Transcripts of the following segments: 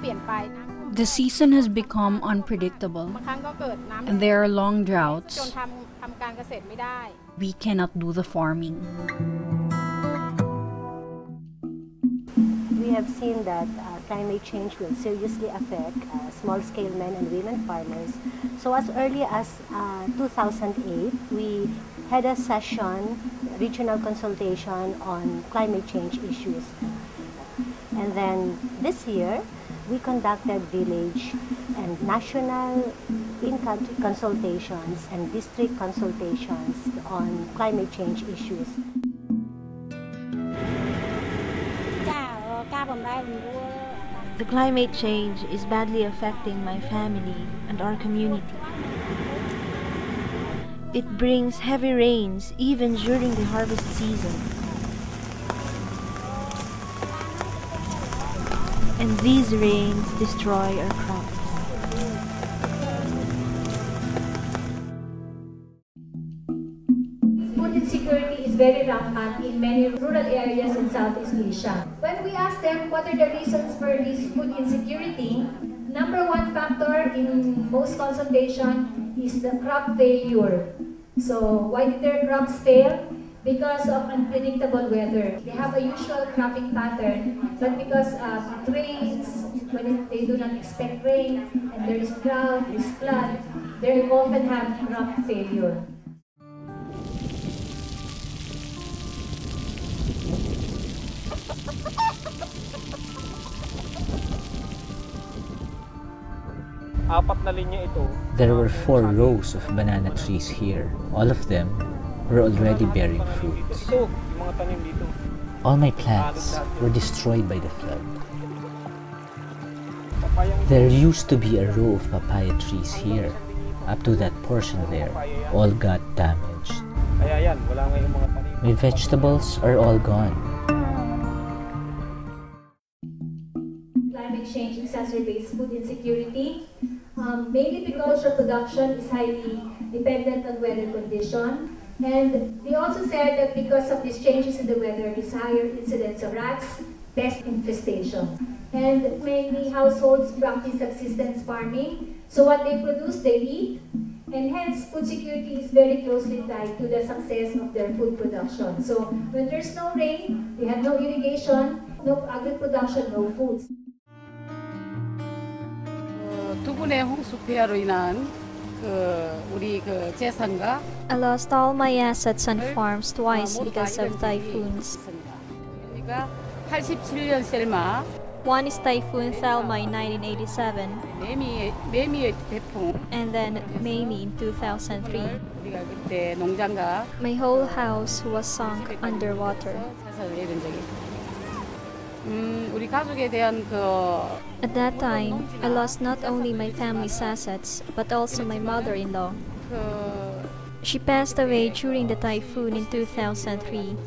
The season has become unpredictable, and there are long droughts. We cannot do the farming. We have seen that climate change will seriously affect small-scale men and women farmers. So as early as 2008, we had a session, regional consultation on climate change issues. And then this year, we conducted village and national in-country consultations and district consultations on climate change issues. The climate change is badly affecting my family and our community. It brings heavy rains even during the harvest season. And these rains destroy our crops. Food insecurity is very rampant in many rural areas in Southeast Asia. When we ask them what are the reasons for this food insecurity, number one factor in most consultation is the crop failure. So why did their crops fail? Because of unpredictable weather. They have a usual cropping pattern, but because of rains, when they do not expect rain, and there is drought, there is flood, they often have crop failure. There were 4 rows of banana trees here. All of them were already bearing fruits. All my plants were destroyed by the flood. There used to be a row of papaya trees here. Up to that portion there, all got damaged. My vegetables are all gone. Climate change exacerbates food insecurity, mainly because the production is highly dependent on weather condition. And they also said that because of these changes in the weather, there's higher incidence of rats, pest infestation. And mainly households practice subsistence farming. So what they produce, they eat. And hence, food security is very closely tied to the success of their food production. So when there's no rain, they have no irrigation, no agri production, no food. 두 분의 홍수 피해로 인한 우리 재산과 I lost all my assets and farms twice because of typhoons. 87년 셀마 One is Typhoon Thelma in 1987, 매미의 태풍 and then Mamie in 2003. 우리가 그때 농장과 My whole house was sunk underwater. 자살을 잃은 적이 우리 가족에 대한 At that time, I lost not only my family's assets, but also my mother-in-law. She passed away during the typhoon in 2003.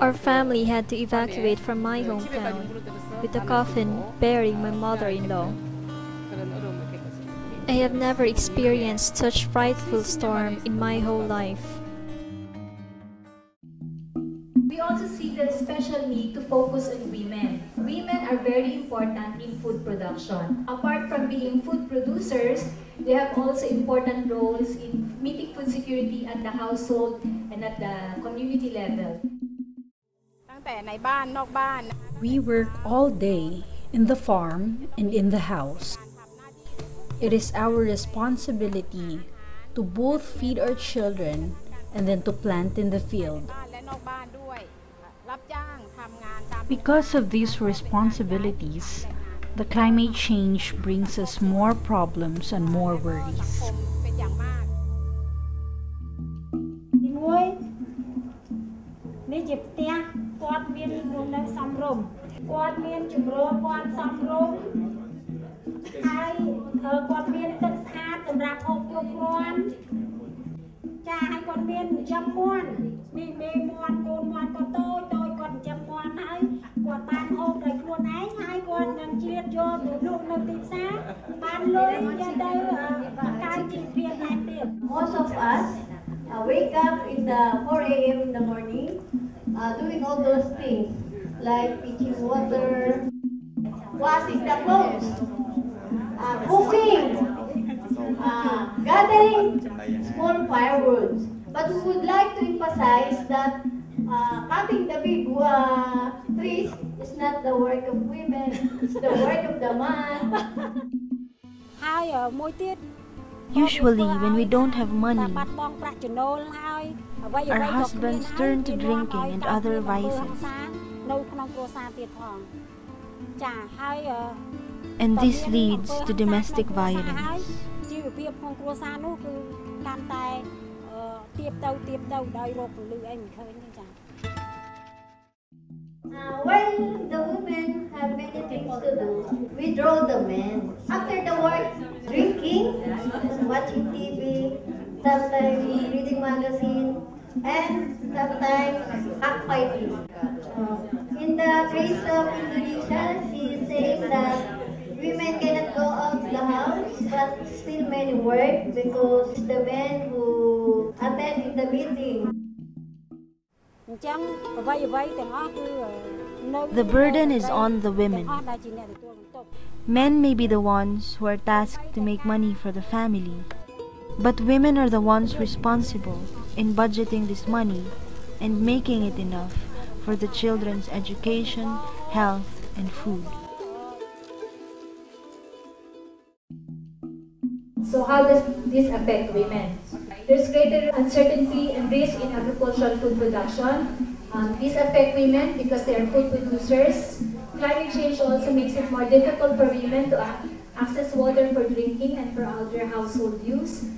Our family had to evacuate from my hometown, with a coffin bearing my mother-in-law. I have never experienced such frightful storm in my whole life. We also see the special need to focus on women. Women are very important in food production. Apart from being food producers, they have also important roles in meeting food security at the household and at the community level. We work all day in the farm and in the house. It is our responsibility to both feed our children and then to plant in the field. Because of these responsibilities, the climate change brings us more problems and more worries. Most of us wake up in the 4 a.m. in the morning doing all those things like pitching water. washing the clothes, cooking, gathering small firewood. But we would like to emphasize that cutting the big trees is not the work of women, it's the work of the man. Usually, when we don't have money, our husbands turn to drinking and other vices. And this leads to domestic violence. While the women have many things to do, we draw the men. After the work, drinking, watching TV, sometimes reading magazine, and sometimes cockfighting. In the case of Indonesia, she is saying that women cannot go out the house, but still men work because it's the men who attend the meeting. The burden is on the women. Men may be the ones who are tasked to make money for the family, but women are the ones responsible in budgeting this money and making it enough for the children's education, health, and food. So how does this affect women? There's greater uncertainty and risk in agricultural food production. These affect women because they are food producers. Climate change also makes it more difficult for women to access water for drinking and for other household use.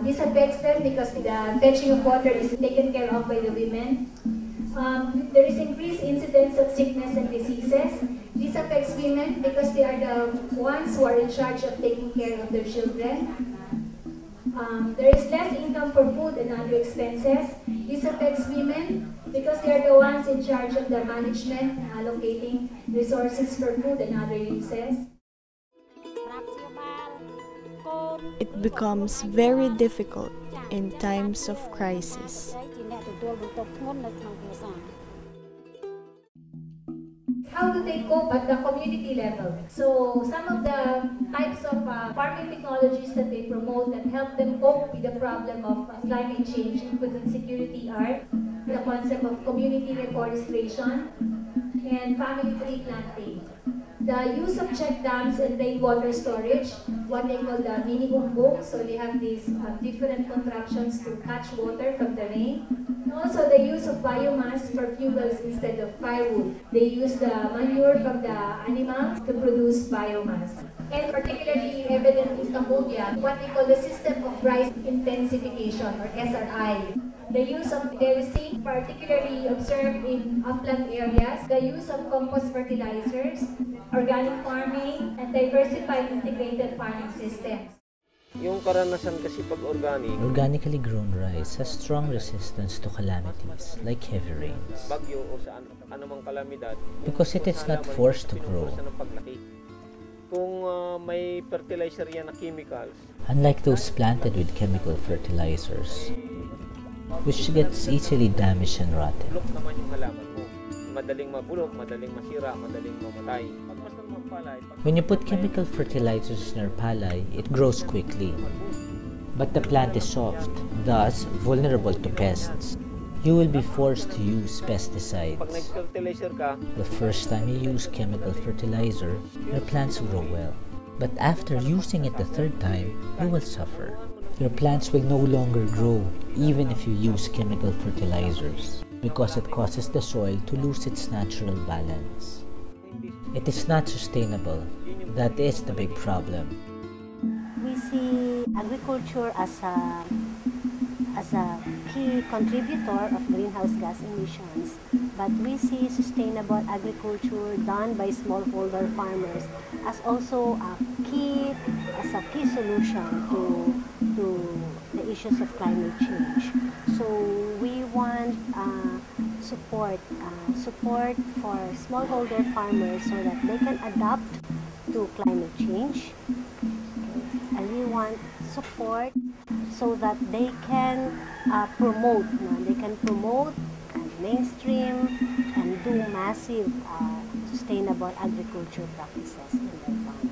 This affects them because the fetching of water is taken care of by the women. There is increased incidence of sickness and diseases. This affects women because they are the ones who are in charge of taking care of their children. There is less income for food and other expenses. This affects women because they are the ones in charge of the management and allocating resources for food and other uses. It becomes very difficult in times of crisis. How do they cope at the community level? So some of the types of farming technologies that they promote that help them cope with the problem of climate change and food insecurity are the concept of community reforestation and family tree planting. The use of check dams and rainwater storage, what they call the mini umbong, so they have these different contraptions to catch water from the rain. And also the use of biomass for fuels instead of firewood. They use the manure from the animals to produce biomass. And particularly evident in Cambodia, what we call the system of rice intensification or SRI. The use of terracing, particularly observed in upland areas, the use of compost fertilizers, organic farming, and diversified integrated farming systems. Yung karanasan kasi pag organically grown rice has strong resistance to calamities like heavy rains. Bagyo o sa anumang kalamidad because it is not forced to grow. Kung may fertilizer yan na chemicals, unlike those planted with chemical fertilizers, which gets easily damaged and rotten. Bulok naman yung halaman mo. Madaling mabulok, madaling masira, madaling mamatay. When you put chemical fertilizers in your palay, it grows quickly. But the plant is soft, thus vulnerable to pests. You will be forced to use pesticides. Pag nag-fertilizer ka, the first time you use chemical fertilizer, your plants grow well. But after using it the third time, you will suffer. Your plants will no longer grow even if you use chemical fertilizers because it causes the soil to lose its natural balance. It is not sustainable. That is the big problem. We see agriculture as a key contributor of greenhouse gas emissions, but we see sustainable agriculture done by smallholder farmers as also a key solution to the issues of climate change. So we want support for smallholder farmers so that they can adapt to climate change, and we want support so that they can promote and mainstream and do massive sustainable agriculture practices in their farm.